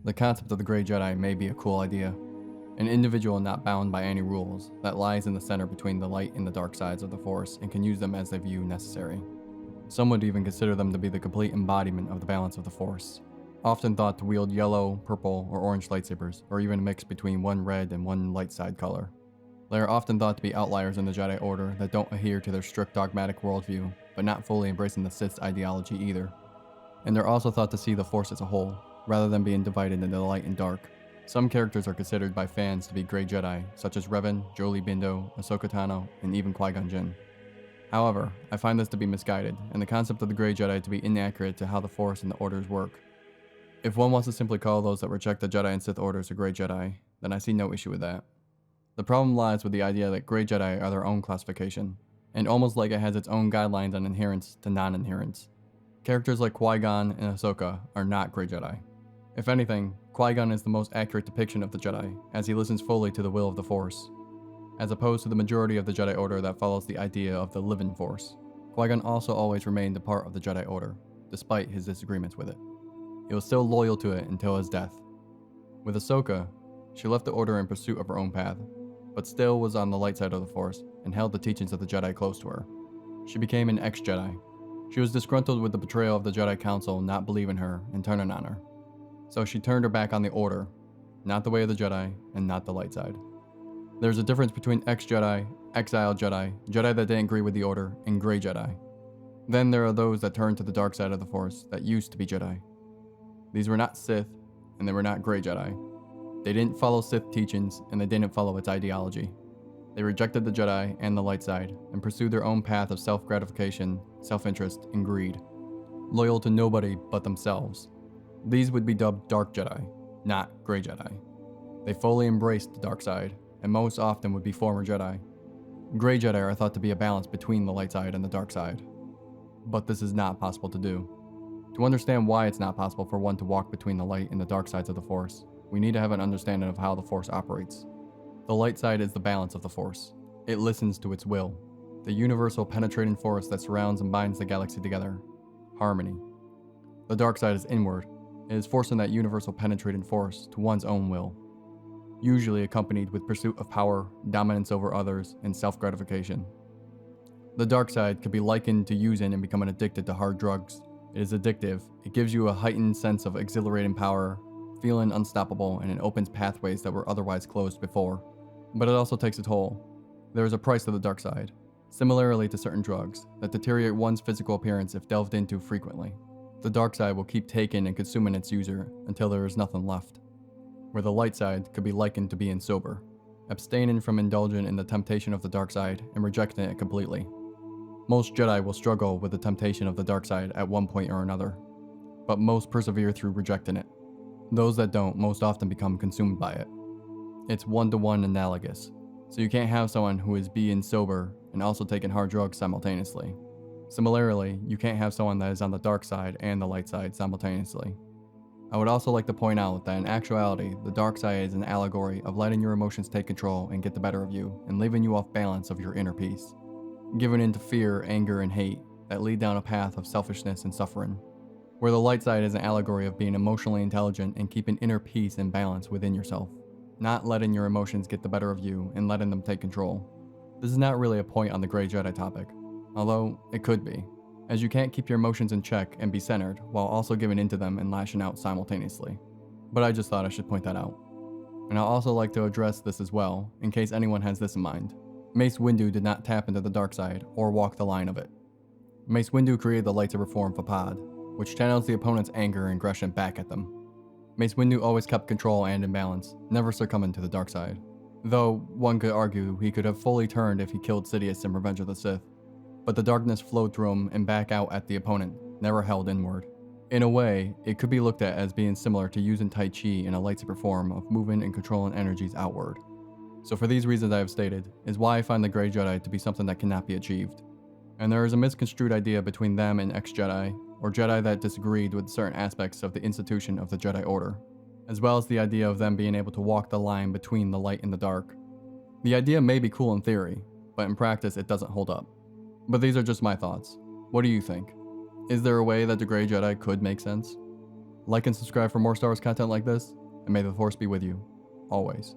The concept of the Grey Jedi may be a cool idea. An individual not bound by any rules, that lies in the center between the light and the dark sides of the Force and can use them as they view necessary. Some would even consider them to be the complete embodiment of the balance of the Force, often thought to wield yellow, purple, or orange lightsabers, or even a mix between one red and one light side color. They are often thought to be outliers in the Jedi Order that don't adhere to their strict dogmatic worldview, but not fully embracing the Sith's ideology either. And they're also thought to see the Force as a whole, rather than being divided into light and dark. Some characters are considered by fans to be Grey Jedi, such as Revan, Jolee Bindo, Ahsoka Tano, and even Qui-Gon Jinn. However, I find this to be misguided, and the concept of the Grey Jedi to be inaccurate to how the Force and the Orders work. If one wants to simply call those that reject the Jedi and Sith Orders a Grey Jedi, then I see no issue with that. The problem lies with the idea that Grey Jedi are their own classification, and almost like it has its own guidelines on adherence to non-adherence. Characters like Qui-Gon and Ahsoka are not Grey Jedi. If anything, Qui-Gon is the most accurate depiction of the Jedi, as he listens fully to the will of the Force, as opposed to the majority of the Jedi Order that follows the idea of the living Force. Qui-Gon also always remained a part of the Jedi Order, despite his disagreements with it. He was still loyal to it until his death. With Ahsoka, she left the Order in pursuit of her own path, but still was on the light side of the Force and held the teachings of the Jedi close to her. She became an ex-Jedi. She was disgruntled with the betrayal of the Jedi Council not believing her and turning on her. So she turned her back on the Order, not the way of the Jedi, and not the light side. There's a difference between ex-Jedi, exiled Jedi, Jedi that didn't agree with the Order, and Grey Jedi. Then there are those that turned to the dark side of the Force that used to be Jedi. These were not Sith, and they were not Grey Jedi. They didn't follow Sith teachings, and they didn't follow its ideology. They rejected the Jedi and the light side, and pursued their own path of self-gratification, self-interest, and greed, loyal to nobody but themselves. These would be dubbed Dark Jedi, not Grey Jedi. They fully embraced the dark side, and most often would be former Jedi. Grey Jedi are thought to be a balance between the light side and the dark side. But this is not possible to do. To understand why it's not possible for one to walk between the light and the dark sides of the Force, we need to have an understanding of how the Force operates. The light side is the balance of the Force. It listens to its will, the universal penetrating force that surrounds and binds the galaxy together, harmony. The dark side is inward. It is forcing that universal penetrating force to one's own will, usually accompanied with pursuit of power, dominance over others, and self-gratification. The dark side could be likened to using and becoming addicted to hard drugs. It is addictive. It gives you a heightened sense of exhilarating power, feeling unstoppable, and it opens pathways that were otherwise closed before. But it also takes a toll. There is a price to the dark side, similarly to certain drugs, that deteriorate one's physical appearance if delved into frequently. The dark side will keep taking and consuming its user until there is nothing left, where the light side could be likened to being sober, abstaining from indulging in the temptation of the dark side and rejecting it completely. Most Jedi will struggle with the temptation of the dark side at one point or another, but most persevere through rejecting it. Those that don't most often become consumed by it. It's one-to-one analogous, so you can't have someone who is being sober and also taking hard drugs simultaneously. Similarly, you can't have someone that is on the dark side and the light side simultaneously. I would also like to point out that in actuality, the dark side is an allegory of letting your emotions take control and get the better of you, and leaving you off balance of your inner peace, giving into fear, anger, and hate that lead down a path of selfishness and suffering, where the light side is an allegory of being emotionally intelligent and keeping inner peace and balance within yourself, not letting your emotions get the better of you and letting them take control. This is not really a point on the Grey Jedi topic, although it could be, as you can't keep your emotions in check and be centered while also giving into them and lashing out simultaneously. But I just thought I should point that out. And I'll also like to address this as well, in case anyone has this in mind. Mace Windu did not tap into the dark side or walk the line of it. Mace Windu created the lightsaber form Fapad, which channels the opponent's anger and aggression back at them. Mace Windu always kept control and in balance, never succumbing to the dark side. Though, one could argue he could have fully turned if he killed Sidious in Revenge of the Sith. But the darkness flowed through him and back out at the opponent, never held inward. In a way, it could be looked at as being similar to using Tai Chi in a lightsaber form of moving and controlling energies outward. So for these reasons I have stated, is why I find the Grey Jedi to be something that cannot be achieved. And there is a misconstrued idea between them and ex-Jedi, or Jedi that disagreed with certain aspects of the institution of the Jedi Order, as well as the idea of them being able to walk the line between the light and the dark. The idea may be cool in theory, but in practice it doesn't hold up. But these are just my thoughts. What do you think? Is there a way that the Grey Jedi could make sense? Like and subscribe for more Star Wars content like this, and may the Force be with you, always.